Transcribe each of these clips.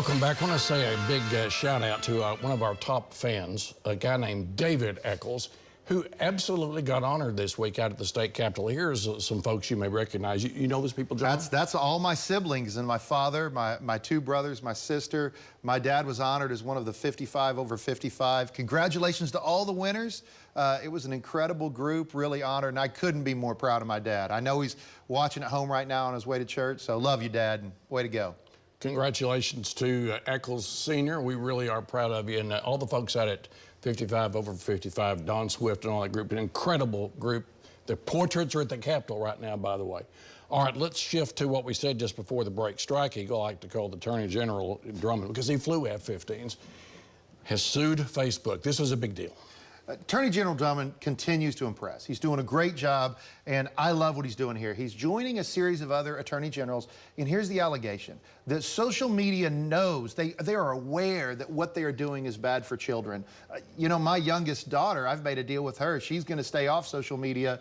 Welcome back. I want to say a big shout out to one of our top fans, a guy named Jon Echols, who absolutely got honored this week out at the state capitol. Here's some folks you may recognize. You know those people, Jon? That's all my siblings and my father, my two brothers, my sister. My dad was honored as one of the 55 over 55. Congratulations to all the winners. It was an incredible group, really honored, and I couldn't be more proud of my dad. I know he's watching at home right now on his way to church, so love you, Dad, and way to go. Congratulations to Echols Sr. We really are proud of you, and all the folks out at 55 over 55, Don Swift and all that group, an incredible group. The portraits are at the Capitol right now, by the way. All right, let's shift to what we said just before the break. Strike Eagle, I like to call the Attorney General Drummond, because he flew F-15s, has sued Facebook. This was a big deal. Attorney General Drummond continues to impress. He's doing a great job, and I love what he's doing here. He's joining a series of other attorney generals, and here's the allegation, that social media knows, they are aware that what they are doing is bad for children. You know, my youngest daughter, I've made a deal with her. She's going to stay off social media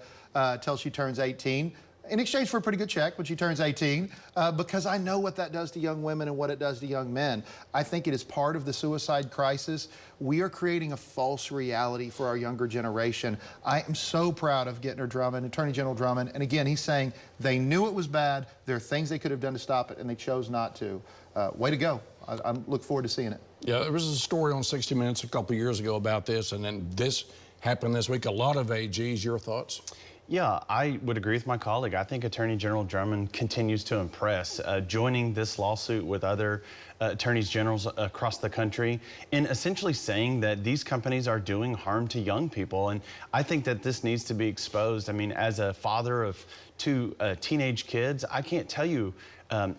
till she turns 18. In exchange for a pretty good check when she turns 18, because I know what that does to young women and what it does to young men. I think it is part of the suicide crisis. We are creating a false reality for our younger generation. I am so proud of Attorney General Drummond, and again, he's saying they knew it was bad, there are things they could have done to stop it, and they chose not to. Way to go. I look forward to seeing it. Yeah, there was a story on 60 Minutes a couple years ago about this, and then this happened this week. A lot of AGs. Your thoughts? Yeah, I would agree with my colleague. I think Attorney General Drummond continues to impress, joining this lawsuit with other attorneys generals across the country in essentially saying that these companies are doing harm to young people. And I think that this needs to be exposed. I mean, as a father of two teenage kids, I can't tell you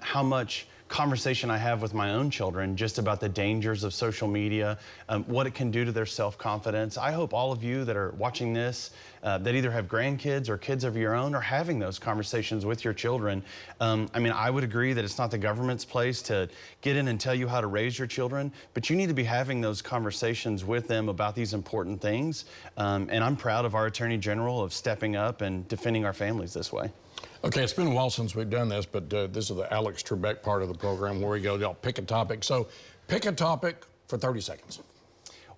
how much conversation I have with my own children just about the dangers of social media, what it can do to their self-confidence. I hope all of you that are watching this, that either have grandkids or kids of your own, are having those conversations with your children. I mean, I would agree that it's not the government's place to get in and tell you how to raise your children, but you need to be having those conversations with them about these important things. And I'm proud of our Attorney General of stepping up and defending our families this way. Okay, it's been a while since we've done this, but this is the Alex Trebek part of the program where we go, y'all pick a topic. So pick a topic for 30 seconds.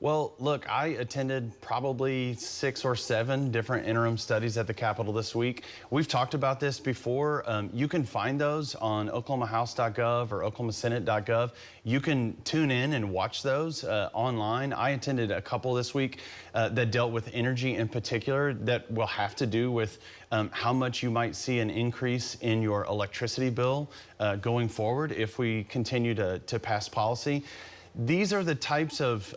Well, look, I attended probably 6 or 7 different interim studies at the Capitol this week. We've talked about this before. You can find those on oklahomahouse.gov or oklahomasenate.gov. You can tune in and watch those online. I attended a couple this week that dealt with energy in particular, that will have to do with how much you might see an increase in your electricity bill going forward if we continue to pass policy. These are the types of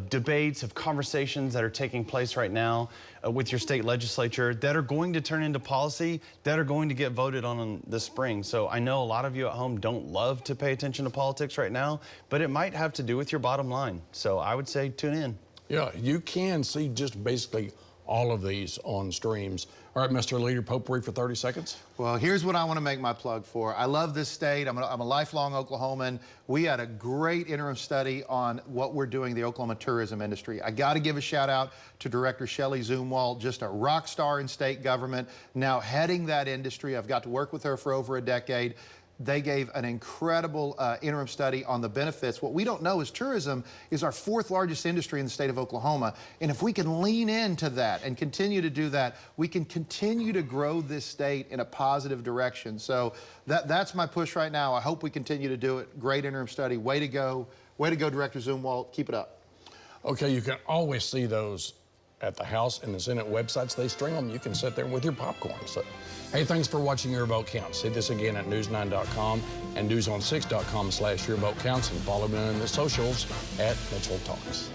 debates, of conversations that are taking place right now with your state legislature that are going to turn into policy, that are going to get voted on in the spring. So I know a lot of you at home don't love to pay attention to politics right now, but it might have to do with your bottom line. So I would say tune in. Yeah, you can see just basically all of these on streams. All right, Mr. Leader Potpourri for 30 seconds. Well, here's what I want to make my plug for. I love this state. I'm a lifelong Oklahoman. We had a great interim study on what we're doing in the Oklahoma tourism industry. I got to give a shout out to Director Shelley Zumwalt, just a rock star in state government, now heading that industry. I've got to work with her for over a decade. They gave an incredible interim study on the benefits. What we don't know is tourism is our 4th largest industry in the state of Oklahoma. And if we can lean into that and continue to do that, we can continue to grow this state in a positive direction. So that's my push right now. I hope we continue to do it. Great interim study. Way to go. Way to go, Director Zumwalt. Keep it up. Okay, you can always see those at the House and the Senate websites. They stream them. You can sit there with your popcorn. So, hey, thanks for watching Your Vote Counts. See this again at news9.com and news6.com/YourVoteCounts, and follow me on the socials at Mitchell Talks.